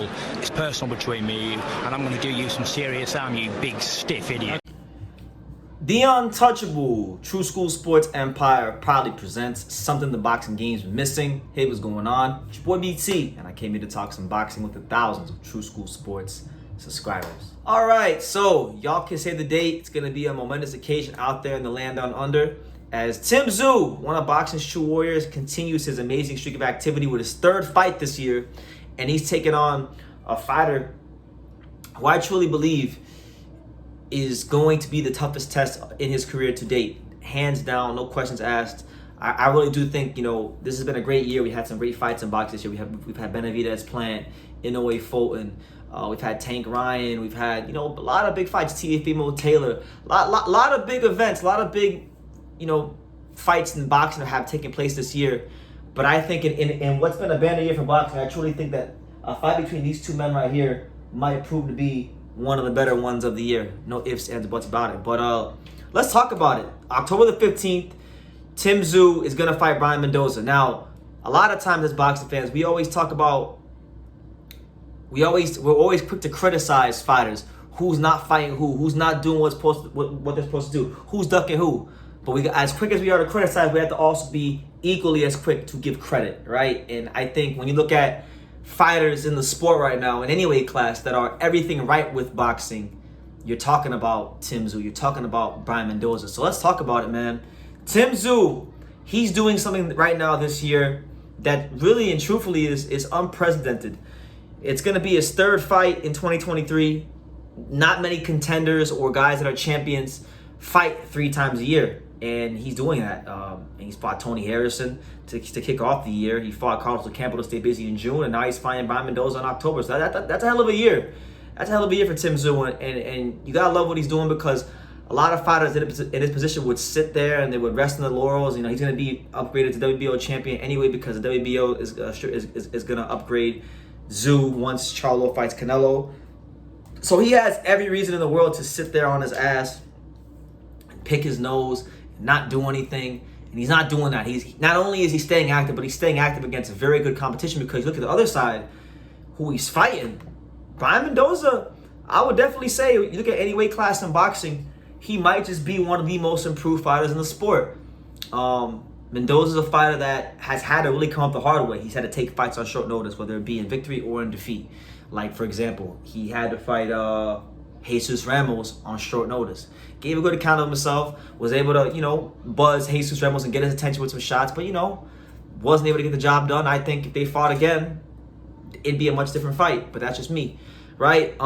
football. It's personal between me and you, and I'm going to do you some serious harm, you big stiff idiot. The Untouchable True School Sports Empire proudly presents something the boxing game's missing. Hey, what's going on? It's your boy BT, and I came here to talk some boxing with the thousands of True School Sports subscribers. All right, so y'all can say the date. It's going to be a momentous occasion out there in the land down under, as Tszyu, one of boxing's true warriors, continues his amazing streak of activity with his third fight this year, and he's taking on a fighter who I truly believe is going to be the toughest test in his career to date. Hands down, no questions asked. I really do think, this has been a great year. We had some great fights in boxing this year. We've had Benavidez Plant, Inoue Fulton. We've had Tank Ryan. We've had, a lot of big fights. TFB Taylor. Lot of big events. A lot of big, fights in boxing that have taken place this year. But I think in what's been a banner year for boxing, I truly think that a fight between these two men right here might prove to be one of the better ones of the year. No ifs, ands, buts about it. But let's talk about it. October the 15th, Tszyu is going to fight Brian Mendoza. Now, a lot of times as boxing fans, we're always quick to criticize fighters. Who's not fighting who's not doing what they're supposed to do, who's ducking who. But as quick as we are to criticize, we have to also be equally as quick to give credit, right? And I think when you look at fighters in the sport right now in any weight class that are everything right with boxing, you're talking about Tszyu, you're talking about Brian Mendoza. So let's talk about it, man. Tszyu, he's doing something right now this year that really and truthfully is unprecedented. It's going to be his third fight in 2023. Not many contenders or guys that are champions fight 3 times a year, and he's doing that. And he's fought Tony Harrison to kick off the year. He fought Carlos Ocampo to stay busy in June, and now he's fighting Brian Mendoza in October. So that's a hell of a year. That's a hell of a year for Tszyu, and you gotta love what he's doing, because a lot of fighters in his position would sit there and they would rest in the laurels. He's gonna be upgraded to WBO champion anyway, because the WBO is gonna upgrade Tszyu once Charlo fights Canelo. So he has every reason in the world to sit there on his ass and pick his nose and not do anything. And he's not doing that. He's not only is he staying active, but he's staying active against very good competition, because look at the other side, who he's fighting. Brian Mendoza, I would definitely say, you look at any weight class in boxing, he might just be one of the most improved fighters in the sport. Mendoza's a fighter that has had to really come up the hard way. He's had to take fights on short notice, whether it be in victory or in defeat. Like, for example, he had to fight Jesus Ramos on short notice. Gave a good account of himself, was able to, buzz Jesus Ramos and get his attention with some shots, but, wasn't able to get the job done. I think if they fought again, it'd be a much different fight, but that's just me, right?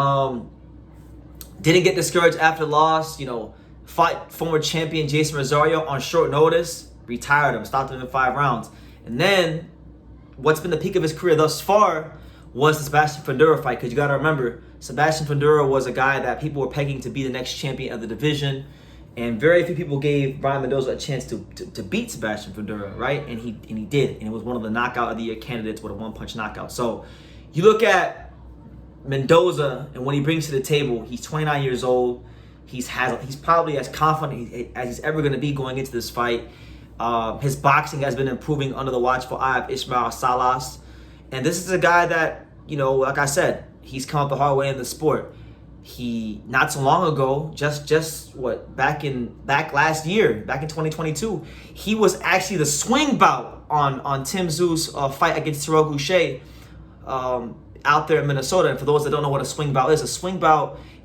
Didn't get discouraged after loss, fought former champion Jason Rosario on short notice, retired him, stopped him in 5 rounds. And then, what's been the peak of his career thus far was the Sebastian Fundora fight, because you got to remember, Sebastian Fundora was a guy that people were pegging to be the next champion of the division, and very few people gave Brian Mendoza a chance to beat Sebastian Fundora, right? And he did, and it was one of the knockout of the year candidates with a 1-punch knockout. So you look at Mendoza and what he brings to the table. He's 29 years old. He's probably as confident as he's ever going to be going into this fight. His boxing has been improving under the watchful eye of Ismail Salas, and this is a guy that, like I said, he's come up the hard way in the sport. He, not so long ago, back last year, back in 2022, he was actually the swing bout on Tszyu's fight against Tszyu Goucher out there in Minnesota. And for those that don't know what a swing bout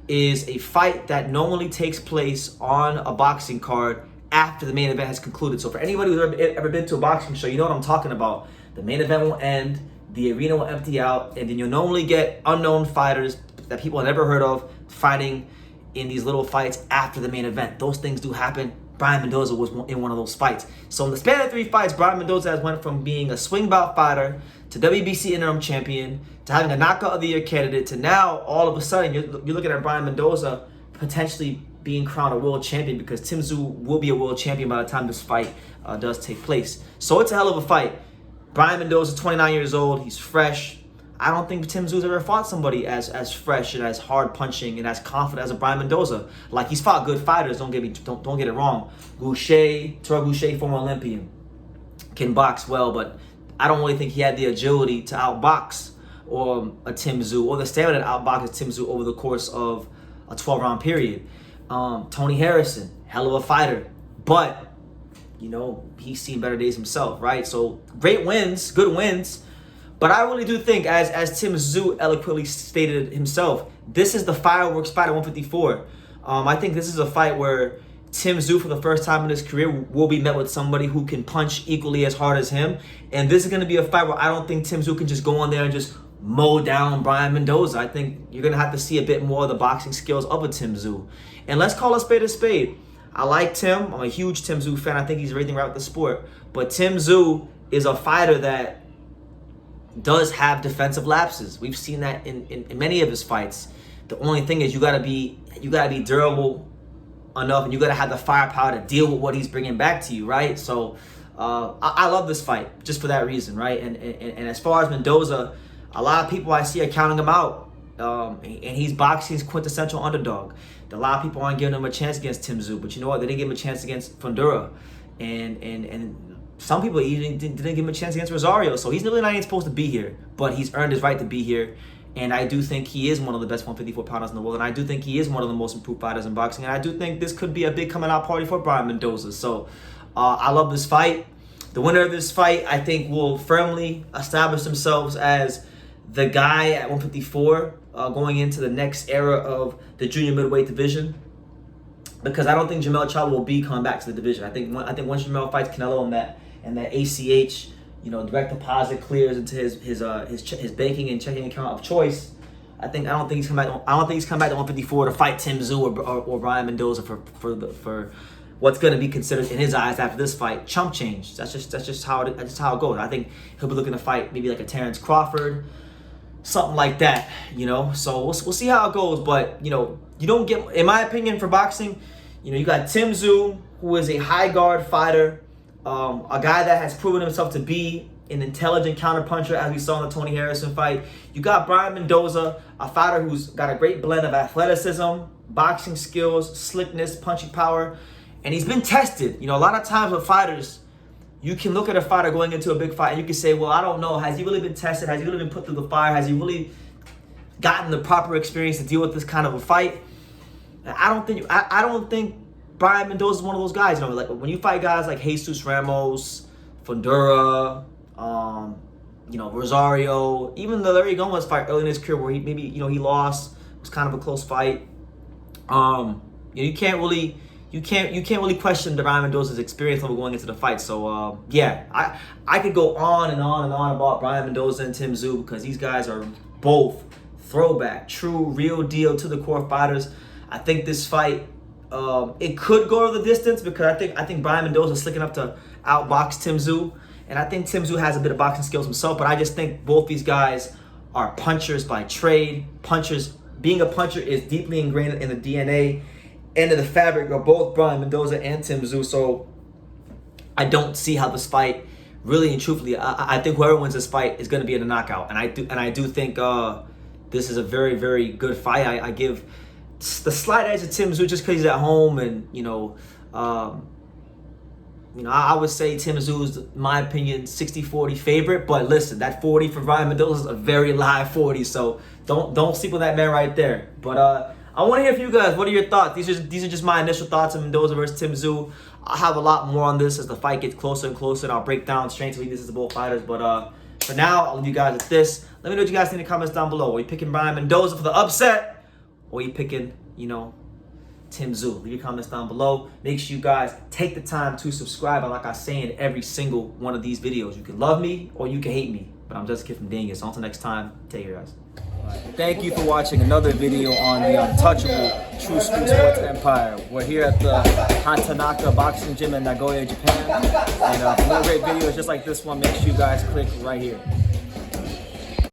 is a fight that normally takes place on a boxing card after the main event has concluded. So for anybody who's ever been to a boxing show, you know what I'm talking about. The main event will end, the arena will empty out, and then you'll normally get unknown fighters that people have never heard of fighting in these little fights after the main event. Those things do happen. Brian Mendoza was in one of those fights. So in the span of 3 fights, Brian Mendoza has went from being a swing bout fighter to WBC interim champion to having a knockout of the year candidate to now all of a sudden you're looking at Brian Mendoza potentially being crowned a world champion, because Tszyu will be a world champion by the time this fight does take place. So it's a hell of a fight. Brian Mendoza, 29 years old. He's fresh. I don't think Tszyu's ever fought somebody as fresh and as hard punching and as confident as a Brian Mendoza. Like, he's fought good fighters. Don't get it wrong. Tszyu Goucher, former Olympian, can box well, but I don't really think he had the agility to outbox or a Tszyu, or the stamina that outboxes Tszyu over the course of a 12-round period. Tony Harrison, hell of a fighter, but you know, he's seen better days himself, right? So great wins, good wins. But I really do think, as Tszyu eloquently stated himself, this is the fireworks fight at 154. I think this is a fight where Tszyu, for the first time in his career, will be met with somebody who can punch equally as hard as him. And this is going to be a fight where I don't think Tszyu can just go on there and just mow down Brian Mendoza. I think you're going to have to see a bit more of the boxing skills of a Tszyu. And let's call a spade a spade. I like Tim. I'm a huge Tszyu fan. I think he's everything right with the sport. But Tszyu is a fighter that does have defensive lapses. We've seen that in many of his fights. The only thing is you gotta be durable enough, and you gotta have the firepower to deal with what he's bringing back to you, right? So I love this fight just for that reason, right? And as far as Mendoza, a lot of people I see are counting him out. And he's boxing's quintessential underdog. A lot of people aren't giving him a chance against Tszyu, but you know what? They didn't give him a chance against Fundura, and some people even didn't give him a chance against Rosario. So he's really not even supposed to be here, but he's earned his right to be here. And I do think he is one of the best 154 pounders in the world, and I do think he is one of the most improved fighters in boxing. And I do think this could be a big coming out party for Brian Mendoza. So I love this fight. The winner of this fight, I think, will firmly establish themselves as the guy at 154 going into the next era of the junior middleweight division, because I don't think Jermell Charlo will be coming back to the division. I think once Jermell fights Canelo and that ACH, you know, direct deposit clears into his banking and checking account of choice, I don't think he's come back. I don't think he's come back to 154 to fight Tszyu or Brian Mendoza for what's going to be considered in his eyes after this fight chump change. That's just how it goes. I think he'll be looking to fight maybe like a Terrence Crawford, something like that, you know. So we'll see how it goes. But you know, you don't get, in my opinion, for boxing, you know, you got Tszyu, who is a high guard fighter, a guy that has proven himself to be an intelligent counterpuncher, as we saw in the Tony Harrison fight. You got Brian Mendoza, a fighter who's got a great blend of athleticism, boxing skills, slickness, punching power, and he's been tested. You know, a lot of times with fighters, you can look at a fighter going into a big fight and you can say, well, I don't know, has he really been tested? Has he really been put through the fire? Has he really gotten the proper experience to deal with this kind of a fight? I don't think Brian Mendoza is one of those guys. You know, like when you fight guys like Jesus Ramos, Fundura, you know, Rosario, even the Larry Gomez fight early in his career where he maybe, you know, he lost, it was kind of a close fight. You know, you can't really question Brian Mendoza's experience level going into the fight. So yeah, I could go on and on and on about Brian Mendoza and Tszyu, because these guys are both throwback, true, real deal to the core fighters. I think this fight, it could go to the distance, because I think Brian Mendoza is slick enough to outbox Tszyu, and I think Tszyu has a bit of boxing skills himself. But I just think both these guys are punchers by trade. Punchers, being a puncher is deeply ingrained in the DNA and in the fabric of both Brian Mendoza and Tszyu. So I don't see how this fight, really and truthfully, I think whoever wins this fight is going to be in a knockout. And I do think this is a very, very good fight. I give the slight edge to Tszyu just because he's at home, and you know, I would say Tszyu is, in my opinion, 60-40 favorite. But listen, that 40 for Brian Mendoza is a very live 40, so don't sleep on that man right there. But I want to hear from you guys. What are your thoughts? These are just my initial thoughts on Mendoza versus Tszyu. I'll have a lot more on this as the fight gets closer and closer, and I'll break down strengths and weaknesses of both fighters. But for now, I'll leave you guys with this. Let me know what you guys think in the comments down below. Are you picking Brian Mendoza for the upset, or are you picking, you know, Tszyu? Leave your comments down below. Make sure you guys take the time to subscribe. And like I say in every single one of these videos, you can love me or you can hate me, but I'm just a kid from Dingus. So until next time, take care, guys. Thank you for watching another video on the untouchable True School Sports Empire. We're here at the Hatanaka Boxing Gym in Nagoya, Japan. And for more great videos just like this one, make sure you guys click right here.